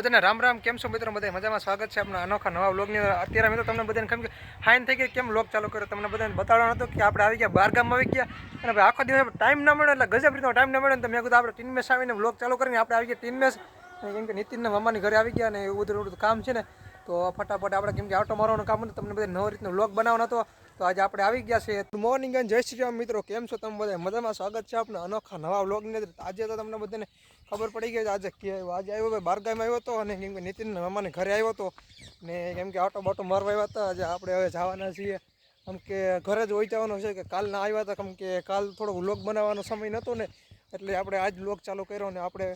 બધાને રામ રામ. કેમ છો મિત્રો? બધા મજામાં. સ્વાગત છે આપણા અનોખા નવા વ્લોગની અંદર. અત્યારે મિત્રો તમને બધાને ખબર કે હાઈન થઈ ગઈ કેમ વ્લોગ ચાલુ કર્યો તમને બધાને બતાવવાનો હતો કે આપણે આવી ગયા બારગામમાં આવી ગયા અને ભાઈ આખો દિવસ ટાઈમ ના મળે એટલે ગજબ રીતનો ટાઈમ ના મળે તો મેં કીધું આપણે ટીનમેસ આવીને વ્લોગ ચાલુ કરીને આપણે આવી ગયા ટીનમેસ કેમ કે નીતિનના મામાની ઘરે આવી ગયા અને એવું બધું કામ છે ને તો ફટાફટ આપણે કેમ કે આટો મારવાનું કામ હતું તમને બધા નવો રીતનો વ્લોગ બનાવવાનો હતો તો આજે આપણે આવી ગયા છે. ગુડ મોર્નિંગ અને જય શ્રી રામ મિત્રો. કેમ છો તમે બધા? મજામાં. સ્વાગત છે આપણા અનોખા નવા વ્લોગની અંદર. આજે તો તમને બધાને ખબર પડી ગઈ આજે આવ્યો ભાઈ બારગામ આવ્યો હતો અને કેમ કે નીતિનના મામાને ઘરે આવ્યો હતો ને કેમ કે આટો બાટો મારવા આવ્યા હતા. આજે આપણે હવે જવાના છીએ કેમ કે ઘરે જ હોઈ જવાનું છે કે કાલના આવ્યા હતા કેમ કે કાલ થોડો વ્લોગ બનાવવાનો સમય નહોતો ને એટલે આપણે આજ વ્લોગ ચાલુ કર્યો ને આપણે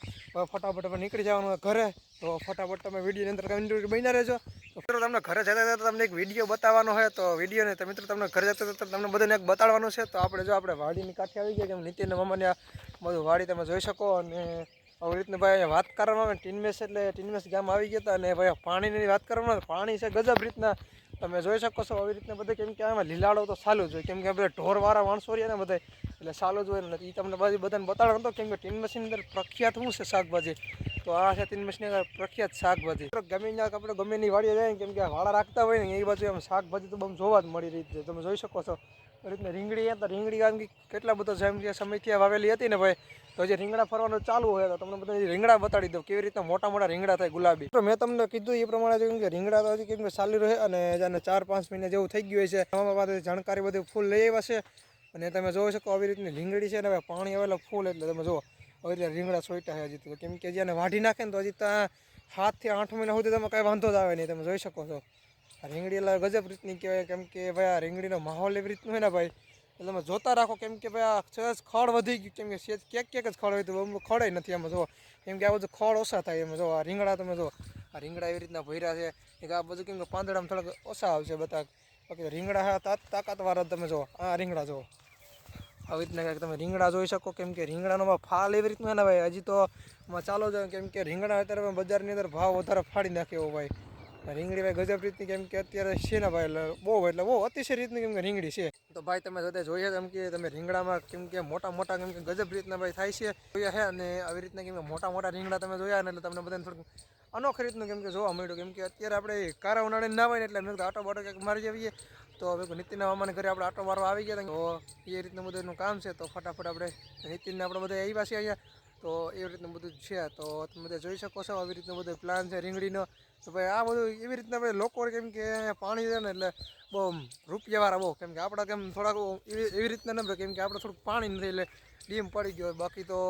ફટાફટ નીકળી જવાનું ઘરે. તો ફટાફટ તમે વિડીયોની અંદર કન્ટિન્યુ બન્યા રહેજો. તો મિત્રો તમને ઘરે જતા જતા તમને એક વિડીયો બતાવવાનો હોય તો વિડીયોને તો મિત્રો તમને ઘરે જતા જતા તમને બધાને એક બતાવવાનું છે. તો આપણે વાડીની કાંઠે આવી ગયા કેમ નીતિનના મામાને બધું વાડી તમે જોઈ શકો અને આવી રીતના ભાઈ અહીંયા વાત કરવામાં આવે ટીનમેસ એટલે ટીનમેસ ગામ આવી ગયા હતા અને ભાઈ પાણીની વાત કરવામાં પાણી છે ગજબ રીતના તમે જોઈ શકો છો. આવી રીતના બધે કેમ કે આમાં લીલાડો તો ચાલુ જ હોય કેમ કે બધા ઢોરવાળા માણસો રહ્યા ને બધા એટલે ચાલુ જ હોય ને એ તમને બધાને બતાડવાનો હતો કેમ કે ટીનમેસની અંદર પ્રખ્યાત શું છે શાકભાજી તો આ છે ટીનમેસની અંદર પ્રખ્યાત શાકભાજી. ગમે ત્યાં આપણે ગમે ની વાડીએ જાય કેમ કે વાળા રાખતા હોય ને એ બાજુ એમ શાકભાજી તો બહુ જોવા જ મળી રહી છે તમે જોઈ શકો છો. એ રીતના રીંગણી હતા રીંગણી આમ કેટલા બધા સમયથી વાવેલી હતી ને ભાઈ તો જે રીંગણા ફરવાનું ચાલુ હોય તો તમને બધા રીંગણા બતાડી દઉં કેવી રીતના મોટા મોટા રીંગણા થાય ગુલાબી. તો મેં તમને કીધું એ પ્રમાણે કેમ કે રીંગણા તો હજી કેમ કે ચાલુ રહે અને જેને 4-5 મહિના જેવું થઈ ગયું છે. આમાં પાસે જાણકારી બધી ફૂલ લઈ આવ્યા છે અને તમે જોઈ શકો આવી રીતની રીંગણી છે ને હવે પાણી આવેલા ફૂલ એટલે તમે જુઓ આવી રીતે રીંગણા સોઈટા છે હજી તો કેમ કે જેને વાઢી નાખે ને તો હજી ત્યાં 7 થી 8 મહિના સુધી તમે કાંઈ વાંધો જ આવે નહીં તમે જોઈ શકો છો. આ રીંગણી એટલે ગજબ રીતની કહેવાય કેમ કે ભાઈ આ રીંગણીનો માહોલ એવી રીતનું હોય ને ભાઈ એટલે તમે જોતા રાખો કેમ કે ભાઈ આ સહેજ ખડ વધી ગયું કેમ કે ક્યાંક જ ખડ હોય તો ખડે નથી એમાં જો કેમ કે આ બધું ખડ ઓછા થાય એમાં જો આ રીંગણા તમે જો આ રીંગણા એવી રીતના ભર્યા છે કે આ બધું કેમ કે પાંદડામાં થોડાક ઓછા આવશે બધા બાકી રીંગણા હા તાકાતવાળા તમે જો આ રીંગણા જો આવી રીતના કંઈક તમે રીંગણા જોઈ શકો કેમ કે રીંગણાનો ફાલ એવી રીતનું ને ભાઈ હજી તો ચાલો જ કેમ કે રીંગણા અત્યારે બજારની અંદર ભાવ વધારે ફાડી નાખે એવો ભાઈ રીંગણી ભાઈ ગજબ રીતની કેમ કે અત્યારે છે ને ભાઈ એટલે બહુ અતિશય રીતની કેમ કે રીંગણી છે. તો ભાઈ તમે જોતે જોઈએ કેમ કે તમે રીંગણામાં કેમ કે મોટા કેમ કે ગજબ રીતના ભાઈ થાય છે જોયા છે અને આવી રીતના કેમ કે મોટા રીંગણા તમે જોયા ને એટલે તમને બધાને થોડુંક અનોખી રીતનું કેમ કે જોવા મળ્યું કેમ કે અત્યારે આપણે કારા ઉનાળે ના હોય ને એટલે મેં આટો બાટો કંઈક મારી જઈએ તો હવે નીતિનના મામાને ઘરે આપણે આટો મારવા આવી ગયા તો એ રીતનું બધું કામ છે. તો ફટાફટ આપણે નીતિનને આપણે બધા આવ્યા છીએ અહીંયા તો એવી રીતનું બધું છે તો તમે બધા જોઈ શકો છો આવી રીતનું બધું પ્લાન છે રીંગણીનો. તો ભાઈ આ બધું એવી રીતના ભાઈ લોકો કેમ કે પાણી છે ને એટલે બહુ રૂપિયાવાળા બહુ કેમ કે આપણા કેમ થોડાક એવી રીતના ન કેમ કે આપણે થોડુંક પાણી નથી એટલે ડીમ પડી ગયો બાકી તો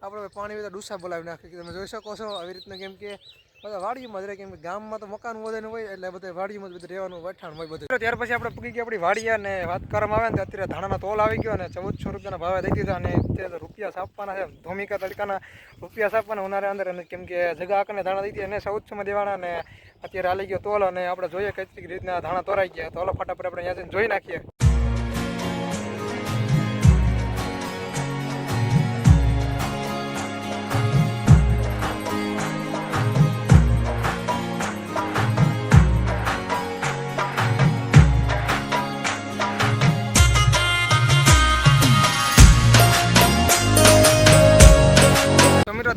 આપણે પાણી બધા ડૂસા બોલાવી નાખીએ તમે જોઈ શકો છો આવી રીતના કેમ કે બધા વાડીમાં જ રહે કેમ કે ગામમાં તો મકાન વધારે હોય એટલે બધા વાડીમાં જ બધું રહેવાનું વઠાણ હોય બધું. ત્યાર પછી આપણે પૂગી ગયા આપણી વાડી અને વાત કરવામાં આવે ને અત્યારે ધાણાના તોલ આવી ગયો અને 1400 રૂપિયાના ભાવે દઈ દીધા અને અત્યારે રૂપિયા છાપવાના છે ધોમિકા તડકાના રૂપિયા છાપવાના ઉનાળા અંદર અને કેમ કે જગા આકને ધાણા દઈ દીધા અને 1400માં દેવાના અને અત્યારે હાલી ગયો તોલ અને આપણે જોઈએ કઈ રીતના ધાણા તોરાઈ ગયા તો ફટાફટ આપણે અહીંયા જોઈ નાખીએ.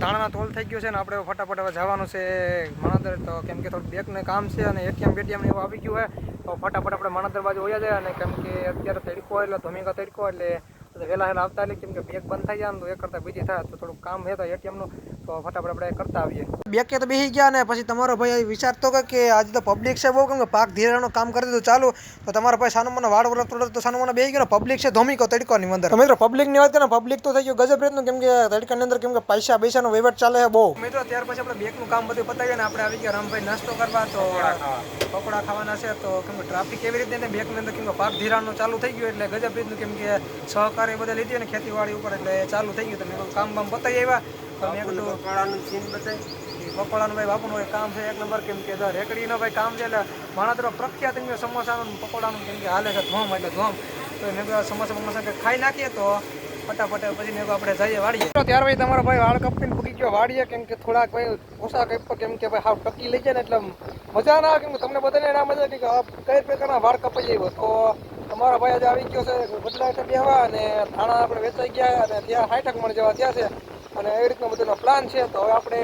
ધાણાના તોલ થઈ ગયો છે ને આપણે ફટાફટ હવે જવાનું છે માણાદર તો કેમ કે થોડું બેગને કામ છે અને એટીએમ એવું આવી ગયું હોય તો ફટાફટ આપણે માણાદર બાજુ હોયા જાય અને કેમ કે અત્યારે તડકો એટલે ધોમિકા તડકો એટલે વહેલા આવતા એટલે કેમ કે બેગ બંધ થઈ જાય ને તો એ કરતાં બીજી થાય તો થોડુંક કામ છે તો એટીએમનું તો ફટાફટ આપણે કરતા આવીએ. બેગ કે તો બેસી ગયા ને પછી તમારો ભાઈ વિચારતો કે આજે તો પબ્લિક છે બહુ કેમ કે પાક ધીરાનું કામ કરી દીધું ચાલુ તો તમારા ભાઈ સાનું મને વાળ વરસ તો સાનું મને બેસી ગયો પબ્લિક છે ધોમિકો તડકોની અંદર. મિત્રો પબ્લિકની વાત કરે પબ્લિક તો થઈ ગયું ગજબ રીતનું કેમ કે તડકાની અંદર કેમ કે પૈસાનો વહીવટ ચાલે છે બહુ. મિત્રો ત્યાર પછી આપણે બેગનું કામ બધું પતાવીએ ને આપણે આવી ગયા રામભાઈ નાસ્તો કરવા તો પકોડા ખાવાના છે તો કેમ કે ટ્રાફિક એવી રીતે બેગની અંદર કેમ કે પાક ધીરાનું ચાલુ થઈ ગયું એટલે ગજબ રીતનું કેમ કે સહકાર એ બધા લીધી ને ખેતીવાડી ઉપર એટલે ચાલુ થઈ ગયું તો મેં કામ પતાવી આવ્યા તો મેં કીધું પકોડાનું સીન બતાવી પકોડાનું ભાઈ બાપુનું કામ છે એક નંબર કેમ કે રેકડીનો ભાઈ કામ છે એટલે માણાદર પ્રખ્યાત સમોસાનું પકોડાનું કેમ કે હાલે છે ધોમ એટલે ધોમ તો મેં સમોસા કંઈક ખાઈ નાખીએ તો ફટાફટ પછી મેં આપણે જઈએ વાડીએ. ત્યાર પછી તમારો ભાઈ વાળ કપીને પૂકી ગયો વાડીએ કેમ કે થોડાક ભાઈ ઓછા કપ કેમ કે ભાઈ હાવ ટકી લઈ જાય ને એટલે મજા ના આવે કેમ કે તમને બધાને ના મજા કે કઈ પ્રકારના વાળ કપાઈ જાય તો તમારો ભાઈ આજે આવી ગયો છે બદલા બેહવા અને ધાણા આપણે વેચાઈ ગયા અને ત્યાં 60 મણ જેવા થયા છે અને એવી રીતનો બધો પ્લાન છે. તો હવે આપણે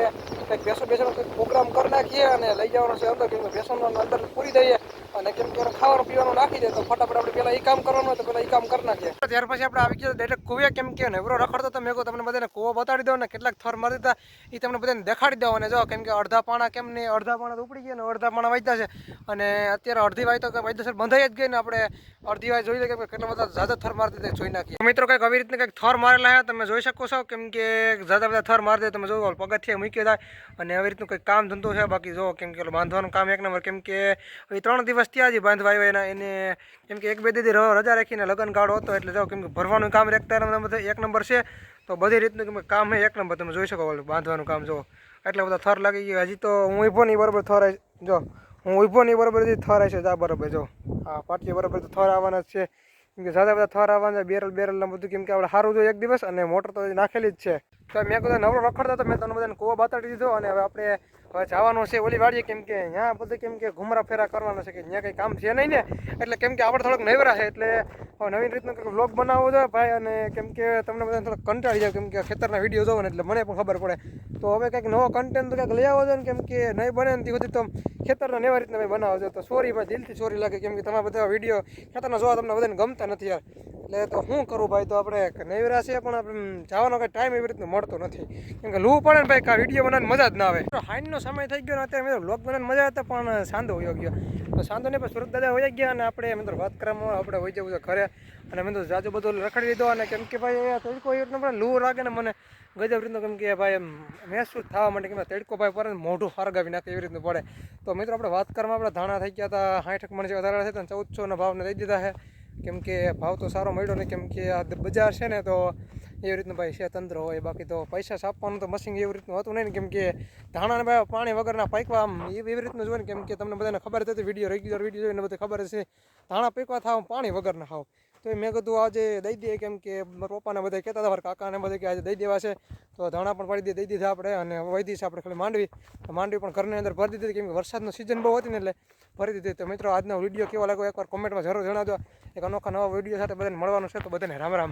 કંઈક બેસવાનો કંઈક પ્રોગ્રામ કરી નાખીએ અને લઈ જવાનો છે અંદર, કેમ કે બેસવાનો અંદર પૂરી દઈએ અને કેમ કે ખાવાનું પીવાનું નાખી દે તો ફટાફટ આપણે પહેલાં એ કામ કરવાનું હોય તો પહેલાં એ કામ કરી નાખીએ. ત્યાર પછી આપણે આવી ગયા ડાયરેક્ટ કુવે, કેમ કે નેવરો રખડતો તો મેં તમને બધાને કૂવો બતાડી દો ને કેટલાક થર મારી દીધા એ તમને બધાને દેખાડી દો. અને જો કેમ કે અડધા પાણા કેમ નહીં, અડધા પાણા તો ઉપડી ગયા ને અડધા પાણા વાંચ્યા છે અને અત્યારે અડધી વાય તો વાયદાસર બંધાઈ જ ગઈ ને આપણે અડધી વાય જોઈ લે કે કેટલા બધા ઝાઝા થર મારી દીધા જોઈ નાખીએ. મિત્રો કંઈક આવી રીતના કંઈક થર મારેલા છે તમે જોઈ શકો છો, કેમ કે ઝાઝા બધા થર મારી દે તમે જો પગથિયે મૂકી જાય અને આવી રીતનું કંઈક કામ ધંધો છે. બાકી જો કેમ કે બાંધવાનું કામ એક નંબર, કેમ કે 3 દિવસ ત્યાં જ બાંધવા આવ્યો એના એને કેમ કે 1-2 દી રજા રાખીને લગ્ન ગાળો હતો એટલે જો કેમ કે ભરવાનું કામ એક નંબર છે. તો બધી રીતનું કેમ કામ છે એક નંબર, તમે જોઈ શકો બાંધવાનું કામ જો એટલા બધા થર લાગી ગયા. હજી તો હું ઊભો નહીં બરાબર થર જો હું ઊભો નહીં બરાબર હજી થર છે જા બરાબર જો હા પાટીએ બરાબર તો થર આવવાના જ છે, કેમ કે ઝાઝા બધા થર આવવાના બેરલ ને બધું, કેમ કે આપણે સારું જોઈએ એક દિવસ અને મોટર તો નાખેલી જ છે. તો મેં કીધું નવરો રખડતો તો મેં તમને બધાને કૂવો બતાડી દીધો અને હવે આપણે જવાનું છે ઓલી વાડીએ, કેમ કે ત્યાં બધું કેમ કે ઘુમરા ફેરા કરવાના છે કે ત્યાં કંઈ કામ છે નહીં ને એટલે કેમ કે આપણે થોડોક નવરા છે એટલે નવીન રીતનો કંઈક વ્લોગ બનાવવો જોઈએ ભાઈ. અને કેમ કે તમને બધાને થોડોક કંટાળી જાય કેમ કે ખેતરના વિડીયો જોવો ને એટલે મને પણ ખબર પડે તો હવે કંઈક નવો કન્ટેન્ટ તો કંઈક લઈ આવો જોઈએ ને, કેમ કે નહીં બને ને સુધી તો ખેતરના નેવા રીતના ભાઈ બનાવો છો. તો સોરી ભાઈ દિલથી સોરી લાગે, કેમ કે તમારા બધા વિડીયો ખેતરના જોવા તમને બધાને ગમતા નથી યાર, એટલે તો શું કરું ભાઈ. તો આપણે નવરા છે પણ આપણે જવાનો કંઈ ટાઈમ એવી રીતનો મળતો નથી, કેમ કે લૂ પડે ને ભાઈ આ વિડીયો બનાવવાની મજા જ ના આવે. હાઈનનો સમય થઈ ગયો ને અત્યારે મેં વ્લોગ બનાવવાની મજા આવતા પણ સાંધો હોઈ ગયો. તો સાંધો ને પણ સુરત દાદા હોઈ ગયા અને આપણે મિત્રો વાત કરવામાં આપણે હોઈ જવું ઘરે અને મેં તો જાજુ બધું રખડી લીધો. અને કેમ કે ભાઈ તડકો એવી રીતનો લૂ લાગે ને મને ગજબ રીતનો, કેમ કે ભાઈ એમ મહેસૂસ થવા માટે કે તડકો ભાઈ પડે મોઢું હરગાવી નાખે એવી રીતનું પડે. તો મિત્રો આપણે વાત કરવામાં આપણે ધાણા થઈ ગયા હતા 60 મણ જેવા ધાણા થયા 1400ના ભાવને દઈ દીધા છે, કેમ કે ભાવ તો સારો મળ્યો ને, કેમ કે આ બજાર છે ને તો એવી રીતનું ભાઈ છે તંત્ર હોય. બાકી તો પૈસા છાપવાનું તો મશીન એવી રીતનું હતું નહીં ને, કેમ કે ધાણાને ભાઈ પાણી વગરના પાકવા આમ એવી રીતનું જોઈએ ને, કેમ કે તમને બધાને ખબર હતી વિડીયો રેગ્યુલર વિડીયો જોઈને બધી ખબર છે ધાણા પીકવા થાવ પાણી વગરના ખાવ. તો મેં કીધું આજે દઈ દઈએ, કેમ કે મારા પપ્પાને બધા કહેતા હતા મારા કાકાને બધા કે આજે દઈ દેવા છે તો ધાણા પણ પાડી દઈ દીધા આપણે. અને વૈદી છે આપણે ખાલી માંડવી પણ ઘરની અંદર ભરી દીધી, કેમ કે વરસાદનો સિઝન બહુ હતી ને એટલે ભરી દીધી. તો મિત્રો આજનો વિડીયો કેવો લાગ્યો એકવાર કોમેન્ટમાં જરૂર જણાવજો. એક અનોખા નવા વિડીયો સાથે બધાને મળવાનું છે, તો બધાને રામ રામ.